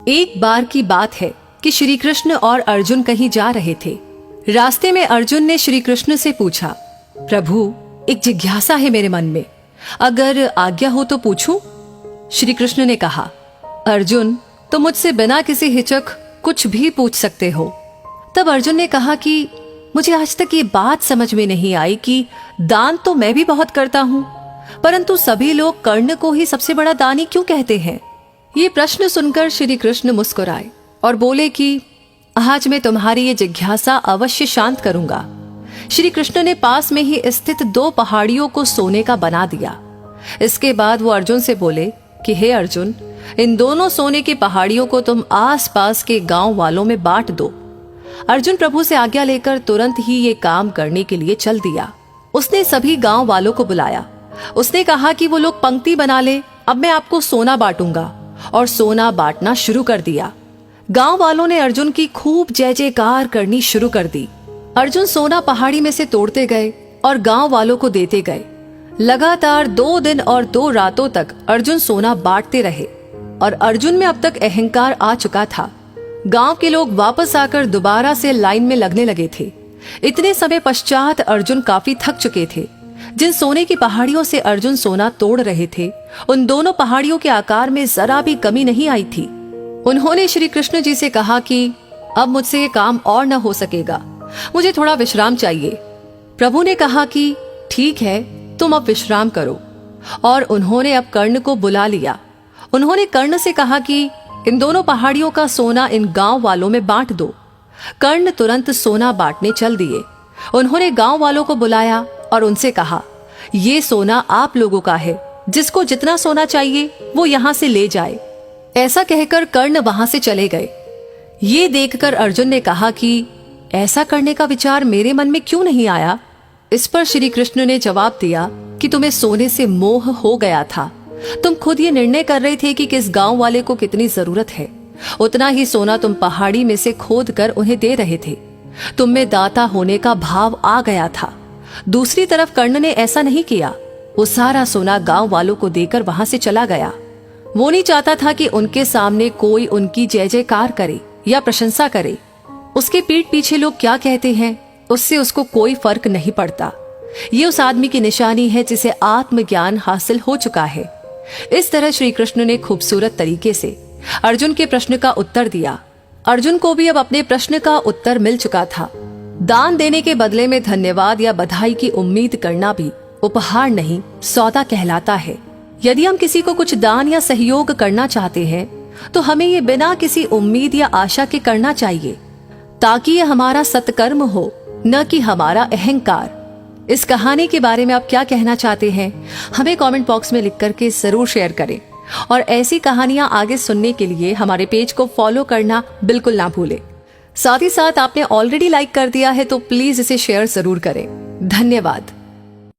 एक बार की बात है कि श्री कृष्ण और अर्जुन कहीं जा रहे थे। रास्ते में अर्जुन ने श्री कृष्ण से पूछा, प्रभु, एक जिज्ञासा है मेरे मन में, अगर आज्ञा हो तो पूछूं? श्री कृष्ण ने कहा, अर्जुन, तुम मुझसे बिना किसी हिचक कुछ भी पूछ सकते हो। तब अर्जुन ने कहा कि मुझे आज तक ये बात समझ में नहीं आई कि दान तो मैं भी बहुत करता हूं, परंतु सभी लोग कर्ण को ही सबसे बड़ा दानी क्यों कहते हैं? ये प्रश्न सुनकर श्री कृष्ण मुस्कुराए और बोले कि आज मैं तुम्हारी ये जिज्ञासा अवश्य शांत करूंगा। श्री कृष्ण ने पास में ही स्थित 2 पहाड़ियों को सोने का बना दिया। इसके बाद वो अर्जुन से बोले कि हे अर्जुन, इन दोनों सोने की पहाड़ियों को तुम आसपास के गांव वालों में बांट दो। अर्जुन प्रभु से आज्ञा लेकर तुरंत ही ये काम करने के लिए चल दिया। उसने सभी गांव वालों को बुलाया। उसने कहा कि वो लोग पंक्ति बना ले, अब मैं आपको सोना बांटूंगा, और सोना बांटना शुरू कर दिया। गांव वालों ने अर्जुन की खूब जय जयकार करनी शुरू कर दी। अर्जुन सोना पहाड़ी में से तोड़ते गए और गांव वालों को देते गए। लगातार 2 दिन और 2 रातों तक अर्जुन सोना बांटते रहे और अर्जुन में अब तक अहंकार आ चुका था। गांव के लोग वापस आकर दोबारा से लाइन में लगने लगे थे। इतने समय पश्चात अर्जुन काफी थक चुके थे। जिन सोने की पहाड़ियों से अर्जुन सोना तोड़ रहे थे, उन दोनों पहाड़ियों के आकार में जरा भी कमी नहीं आई थी। उन्होंने श्री कृष्ण जी से कहा कि अब मुझसे ये काम और न हो सकेगा, मुझे थोड़ा विश्राम चाहिए। प्रभु ने कहा कि ठीक है, तुम अब विश्राम करो, और उन्होंने अब कर्ण को बुला लिया। उन्होंने कर्ण से कहा कि इन दोनों पहाड़ियों का सोना इन गांव वालों में बांट दो। कर्ण तुरंत सोना बांटने चल दिए। उन्होंने गांव वालों को बुलाया और उनसे कहा, ये सोना आप लोगों का है, जिसको जितना सोना चाहिए वो यहाँ से ले जाए। ऐसा कहकर कर्ण वहां से चले गए। ये देखकर अर्जुन ने कहा कि ऐसा करने का विचार मेरे मन में क्यों नहीं आया? इस पर श्री कृष्ण ने जवाब दिया कि तुम्हें सोने से मोह हो गया था। तुम खुद ये निर्णय कर रहे थे कि किस गांव वाले को कितनी जरूरत है, उतना ही सोना तुम पहाड़ी में से खोद कर उन्हें दे रहे थे। तुम में दाता होने का भाव आ गया था। दूसरी तरफ कर्ण ने ऐसा नहीं किया। वो सारा सोना गांव वालों को देकर वहां से चला गया। वो नहीं चाहता था कि उनके सामने कोई उनकी जय जयकार करे या प्रशंसा करे। उसके पीठ पीछे लोग क्या कहते हैं, उससे उसको कोई फर्क नहीं पड़ता। ये उस आदमी की निशानी है जिसे आत्मज्ञान हासिल हो चुका है। इस तरह श्री कृष्ण ने खूबसूरत तरीके से अर्जुन के प्रश्न का उत्तर दिया। अर्जुन को भी अब अपने प्रश्न का उत्तर मिल चुका था। दान देने के बदले में धन्यवाद या बधाई की उम्मीद करना भी उपहार नहीं, सौदा कहलाता है। यदि हम किसी को कुछ दान या सहयोग करना चाहते हैं तो हमें ये बिना किसी उम्मीद या आशा के करना चाहिए, ताकि ये हमारा सत्कर्म हो, न कि हमारा अहंकार। इस कहानी के बारे में आप क्या कहना चाहते हैं, हमें कमेंट बॉक्स में लिख करके जरूर शेयर करें। और ऐसी कहानियां आगे सुनने के लिए हमारे पेज को फॉलो करना बिल्कुल ना भूलें। साथ ही साथ आपने ऑलरेडी लाइक कर दिया है तो प्लीज इसे शेयर जरूर करें। धन्यवाद।